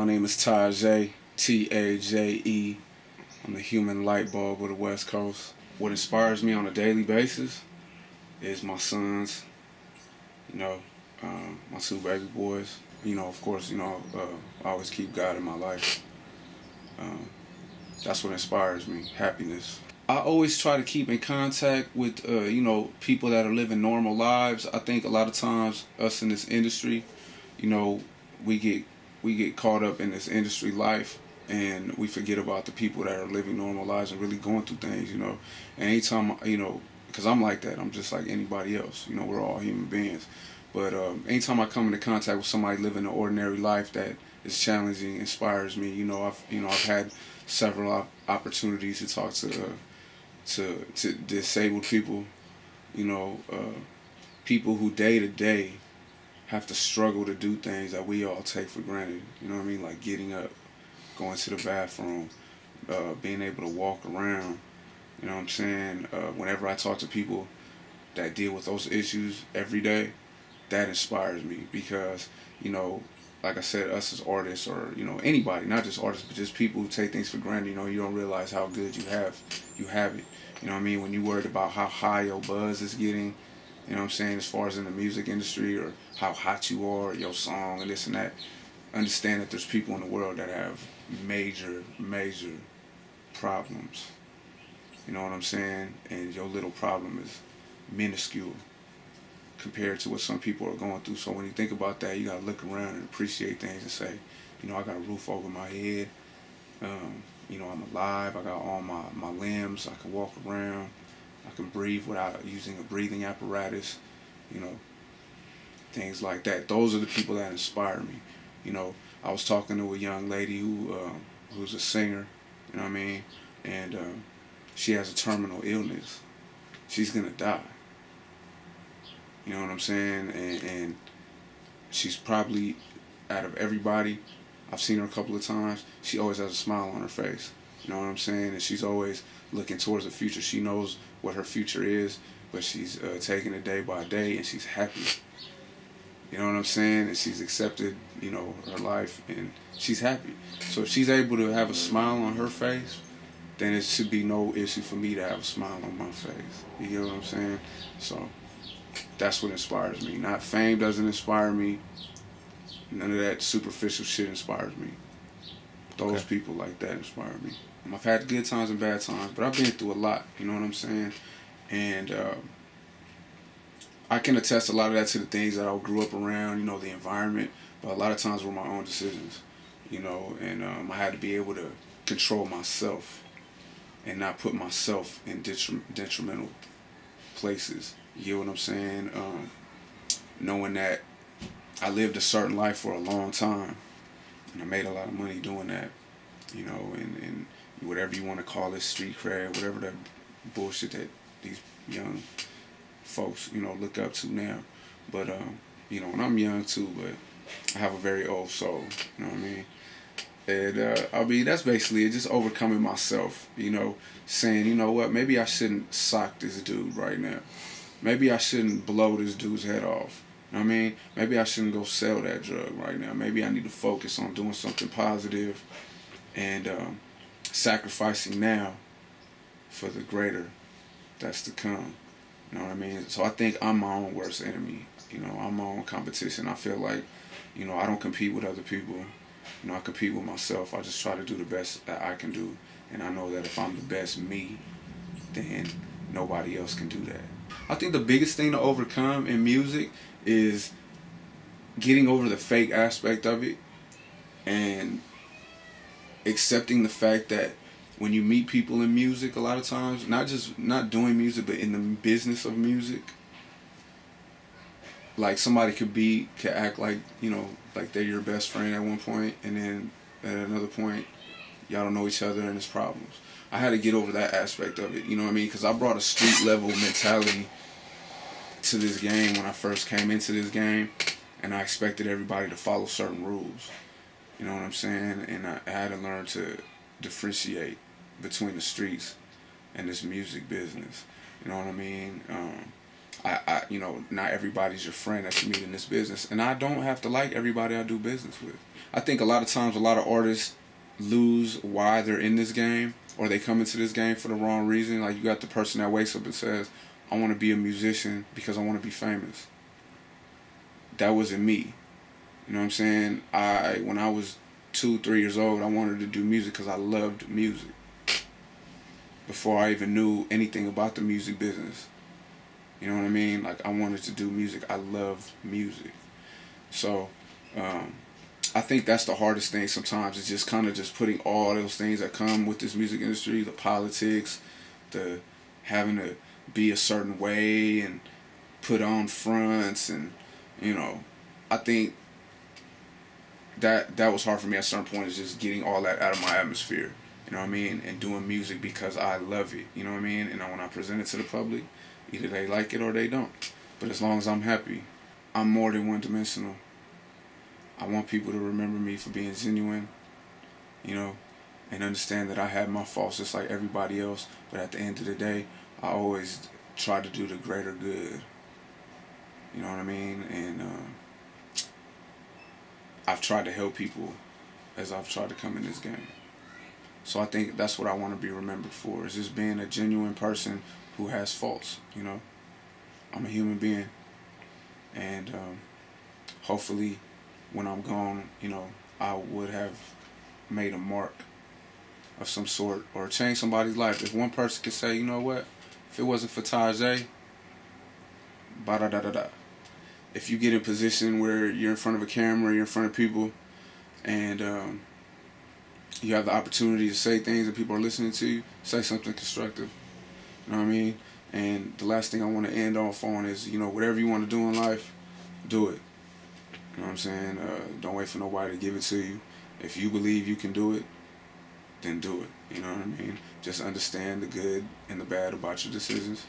My name is Taje, T-A-J-E. I'm the human light bulb of the West Coast. What inspires me on a daily basis is my sons, my two baby boys. Of course, I always keep God in my life. That's what inspires me, happiness. I always try to keep in contact with, people that are living normal lives. I think a lot of times us in this industry, we get caught up in this industry life and we forget about the people that are living normal lives and really going through things, And anytime, because I'm like that, I'm just like anybody else, we're all human beings. But anytime I come into contact with somebody living an ordinary life that is challenging, inspires me. I've had several opportunities to talk to disabled people, people who day to day have to struggle to do things that we all take for granted. Like getting up, going to the bathroom, being able to walk around. Whenever I talk to people that deal with those issues every day, that inspires me because, like I said, us as artists or, anybody, not just artists, but just people who take things for granted, you don't realize how good you have it. When you're worried about how high your buzz is getting, as far as in the music industry or how hot you are, your song and this and that, understand that there's people in the world that have major, major problems. You know what I'm saying? And your little problem is minuscule compared to what some people are going through. So when you think about that, you gotta look around and appreciate things and say, I got a roof over my head. I'm alive. I got all my limbs. I can walk around. I can breathe without using a breathing apparatus. Things like that. Those are the people that inspire me. I was talking to a young lady who's a singer. And she has a terminal illness. She's gonna die. You know what I'm saying? And she's probably, out of everybody, I've seen her a couple of times, she always has a smile on her face. You know what I'm saying? And she's always looking towards the future. She knows what her future is, but she's taking it day by day, and she's happy. You know what I'm saying? And she's accepted, her life, and she's happy. So if she's able to have a smile on her face, then it should be no issue for me to have a smile on my face. You know what I'm saying? So that's what inspires me. Not fame doesn't inspire me. None of that superficial shit inspires me. Those people like that inspire me. I've had good times and bad times, but I've been through a lot. You know what I'm saying? And I can attest a lot of that to the things that I grew up around, the environment, but a lot of times were my own decisions, and I had to be able to control myself and not put myself in detrimental places. You know what I'm saying? Knowing that I lived a certain life for a long time, and I made a lot of money doing that, and whatever you want to call it, street cred, whatever that bullshit that these young folks, look up to now. But, and I'm young too, but I have a very old soul, you know what I mean? And, that's basically it, just overcoming myself, saying, you know what, maybe I shouldn't sock this dude right now. Maybe I shouldn't blow this dude's head off. You know what I mean? Maybe I shouldn't go sell that drug right now. Maybe I need to focus on doing something positive and sacrificing now for the greater that's to come. You know what I mean? So I think I'm my own worst enemy. I'm my own competition. I feel like, I don't compete with other people. I compete with myself. I just try to do the best that I can do. And I know that if I'm the best me, then nobody else can do that. I think the biggest thing to overcome in music is getting over the fake aspect of it and accepting the fact that when you meet people in music, a lot of times, not doing music, but in the business of music, like somebody could act like, like they're your best friend at one point, and then at another point, y'all don't know each other and there's problems. I had to get over that aspect of it, you know what I mean? Because I brought a street level mentality to this game when I first came into this game, and I expected everybody to follow certain rules. You know what I'm saying? And I had to learn to differentiate between the streets and this music business. You know what I mean? you know, not everybody's your friend that you meet in this business, and I don't have to like everybody I do business with. I think a lot of times a lot of artists lose why they're in this game, or they come into this game for the wrong reason. Like, you got the person that wakes up and says, I want to be a musician because I want to be famous. That wasn't me. You know what I'm saying? When I was 2, 3 years old, I wanted to do music because I loved music. Before I even knew anything about the music business. You know what I mean? Like, I wanted to do music. I love music. So, I think that's the hardest thing sometimes, is just kind of just putting all those things that come with this music industry, the politics, the having to be a certain way and put on fronts, and, you know, I think that was hard for me at a certain point, is just getting all that out of my atmosphere, you know what I mean, and doing music because I love it, you know what I mean, and when I present it to the public, either they like it or they don't, but as long as I'm happy, I'm more than one-dimensional. I want people to remember me for being genuine, you know, and understand that I had my faults just like everybody else, but at the end of the day, I always try to do the greater good, you know what I mean, and I've tried to help people as I've tried to come in this game. So I think that's what I want to be remembered for, is just being a genuine person who has faults, you know. I'm a human being, and hopefully when I'm gone, you know, I would have made a mark of some sort, or changed somebody's life. If one person could say, you know what, if it wasn't for Taje, ba-da-da-da-da. If you get in a position where you're in front of a camera, you're in front of people, and you have the opportunity to say things and people are listening to you, say something constructive. You know what I mean? And the last thing I want to end off on is, you know, whatever you want to do in life, do it. You know what I'm saying? Don't wait for nobody to give it to you. If you believe you can do it, then do it. You know what I mean? Just understand the good and the bad about your decisions.